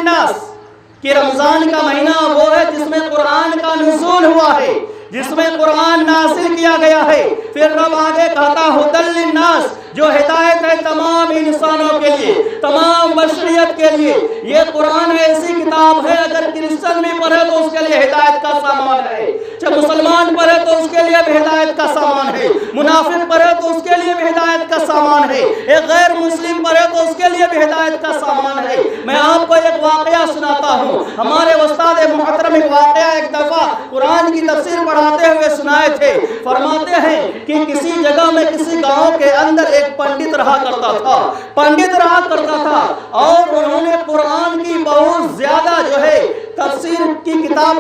للناس کہ رمضان کا مہینہ وہ ہے جس میں قرآن کا نزول ہوا ہے، جس میں قرآن نازل کیا گیا ہے۔ پھر رب آگے کہتا ھدی للناس، جو ہدایت ہے تمام انسانوں کے لیے، تمام بشریت کے لیے۔ یہ قرآن ایسی کتاب ہے اگر کرسچن بھی پڑھے تو اس کے لیے ہدایت کا سامان ہے، جب مسلمان پڑھے تو اس کے لیے بھی ہدایت کا سامان ہے، منافق پڑھے تو اس کے لیے بھی ہدایت کا سامان ہے، ایک غیر مسلم پڑھے تو اس کے لیے بھی ہدایت کا سامان ہے۔ میں آپ کو ایک واقعہ سناتا ہوں، ہمارے استاد محترم ایک واقعہ ایک دفعہ قرآن کی تفسیر پڑھاتے ہوئے سنائے تھے۔ فرماتے ہیں کہ کسی جگہ میں کسی گاؤں کے اندر ایک پنڈت رہا کرتا تھا اور انہوں نے قرآن کی بہت زیادہ تفسیر کی کتاب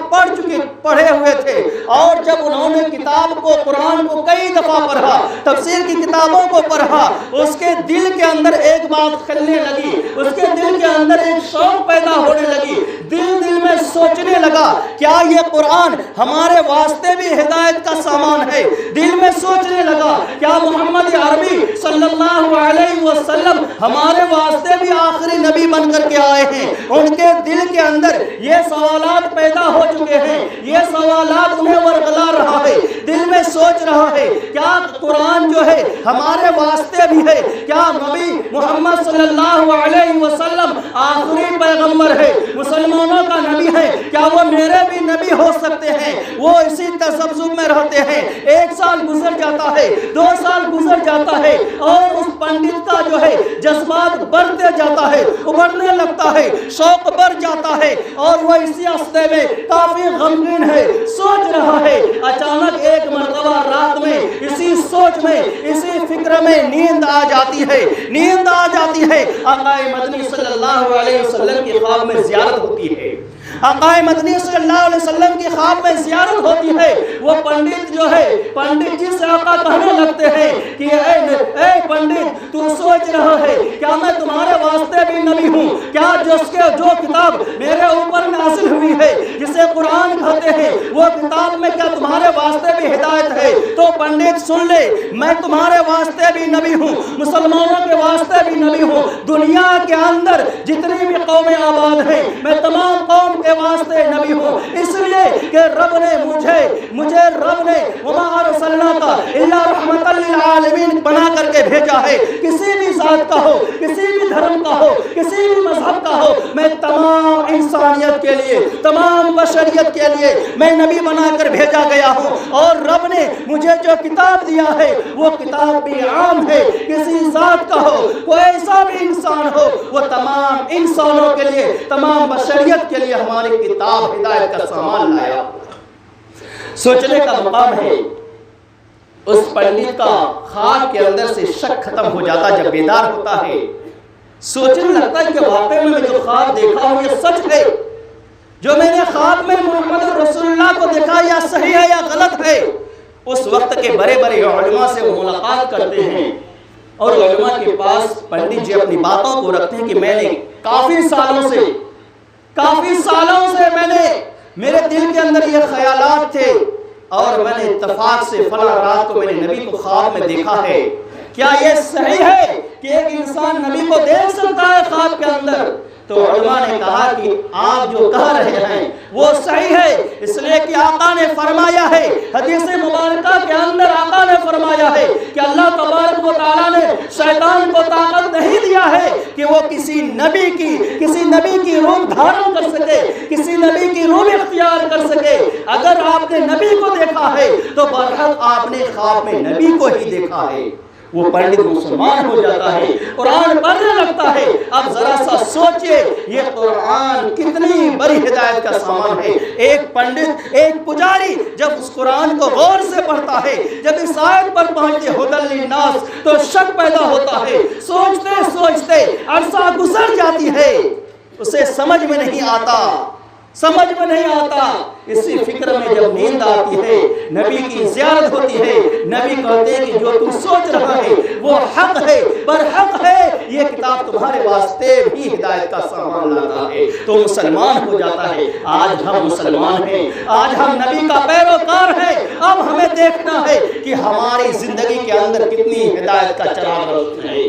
پڑھے ہوئے تھے، اور جب انہوں نے کتاب کو قرآن کو کئی دفعہ پڑھا، تفسیر کی کتابوں کو پڑھا، اس کے دل کے اندر ایک بات کھلنے لگی، اس کے دل کے اندر ایک شوق پیدا ہونے لگی، دل میں سوچنے لگا کیا یہ قرآن ہمارے واسطے بھی ہدایت کا سامان ہے؟ دل میں سوچنے لگا کیا محمد عربی صلی اللہ علیہ وسلم ہمارے واسطے بھی آخری نبی بن کر کے آئے ہیں؟ ان کے دل کے اندر یہ سوالات پیدا ہو چکے ہیں، یہ سوالات انہیں ورغلا رہا ہے، دل میں سوچ رہا ہے کیا قرآن ہمارے واسطے بھی ہے؟ کیا نبی محمد صلی اللہ علیہ وسلم آخری پیغمبر ہے، مسلمانوں کا نبی ہے؟ کیا وہ میرے بھی نبی ہو سکتے ہیں؟ وہ اسی تذبذب میں رہتے ہیں۔ 1 سال گزر جاتا ہے، 2 سال گزر جاتا ہے، اور اس پنڈت کا جذبات بڑھتے جاتا ہے، ابھرنے لگتا ہے، شوق بڑھ جاتا ہے، اور وہ اسی عرصے میں کافی غمگین ہے، سوچ رہا ہے۔ اچانک ایک مرتبہ رات میں اسی سوچ میں، اسی فکر میں نیند آ جاتی ہے۔ آقا مدنی صلی اللہ علیہ وسلم کی خواب میں زیارت ہوتی ہے، آقا مدنی صلی اللہ علیہ وسلم کی خواب میں زیارت ہوتی ہے۔ وہ پنڈت جی سے آقا کہنے لگتے ہیں کہ اے پنڈت، تو سوچ رہا ہے کیا میں تمہارے واسطے بھی نبی ہوں؟ کیا جو کتاب میرے اوپر نازل ہوئی ہے جسے قرآن کہتے ہیں، وہ کتاب میں کیا تمہارے واسطے بھی ہدایت ہے؟ تو پنڈت سن لے، میں تمہارے واسطے بھی نبی ہوں، مسلمانوں کے واسطے بھی نبی ہوں، دنیا کے اندر جتنی بھی قومیں آباد ہیں میں تمام قوم کے واسطے نبی ہوں، اس لیے کہ رب نے مجھے رب نے وما ارسلناک الا رحمۃ للعالمین بنا کر کے بھیجا ہے۔ کسی بھی ذات کا ہو، کسی بھی دھرم کا ہو، کسی بھی مذہب کا ہو، میں تمام انسانیت کے لیے، تمام بشریت کے لیے میں نبی بنا کر بھیجا گیا ہوں، اور رب نے مجھے جو کتاب دیا ہے وہ کتاب بھی عام ہے، کسی ذات کا ہو، کوئی ایسا بھی انسان ہو، وہ تمام انسانوں کے لیے، تمام بشریت کے لیے ہماری کتاب ہدایت کا سامان لایا۔ سوچنے کا مقام ہے۔ اس پنڈت کا خواب کے اندر سے شک ختم ہو جاتا جب بیدار ہوتا ہے، سوچنے لگتا ہے کہ واقعی میں جو خواب دیکھا ہوں یہ سچ ہے، جو میں نے خواب میں محمد رسول اللہ کو دیکھا یا صحیح ہے یا غلط ہے۔ اس وقت کے بڑے علماء سے وہ ملاقات کرتے ہیں، اور علماء کے پاس پنڈت جی اپنی باتوں کو رکھتے ہیں کہ میں نے کافی سالوں سے میرے دل کے اندر یہ خیالات تھے، اور میں نے اتفاق سے فلاں رات کو میں نے نبی کو خواب میں دیکھا ہے۔ کیا یہ صحیح ہے کہ ایک انسان نبی کو دیکھ سکتا ہے خواب کے اندر؟ تو علماء نے کہا کہ آپ جو کہہ رہے ہیں وہ صحیح ہے، اس لیے کہ آقا نے فرمایا ہے، حدیث مبارکہ کے اندر آقا نے فرمایا ہے کہ اللہ تبارک و تعالیٰ نے شیطان کو طاقت نہیں دیا ہے کہ وہ کسی نبی کی روح دھارن کر سکے، کسی نبی کی روح اختیار کر سکے۔ اگر آپ نے نبی کو دیکھا ہے تو برحق آپ نے خواب میں نبی کو ہی دیکھا ہے۔ وہ پنڈت مسلمان ہو جاتا ہے، قرآن پڑھنے لگتا ہے۔ اب ذرا سا سوچئے یہ قرآن کتنی بڑی ہدایت کا سامان ہے۔ ایک پنڈت، ایک پجاری جب اس قرآن کو غور سے پڑھتا ہے، جب اس آیت پر پہنچتے ھدی للناس تو شک پیدا ہوتا ہے، سوچتے عرصہ گزر جاتی ہے، اسے سمجھ میں نہیں آتا۔ اسی فکر میں جب نیند آتی ہے، نبی کی زیارت ہوتی ہے، نبی کہتے ہیں کہ جو تم سوچ رہا ہے وہ حق ہے، برحق ہے، یہ کتاب تمہارے واسطے بھی ہدایت کا سامان لاتا ہے۔ تو مسلمان ہو جاتا ہے۔ آج ہم مسلمان ہیں، آج ہم نبی کا پیروکار ہیں۔ اب ہمیں دیکھنا ہے کہ ہماری زندگی کے اندر کتنی ہدایت کا چراغ روشن ہے۔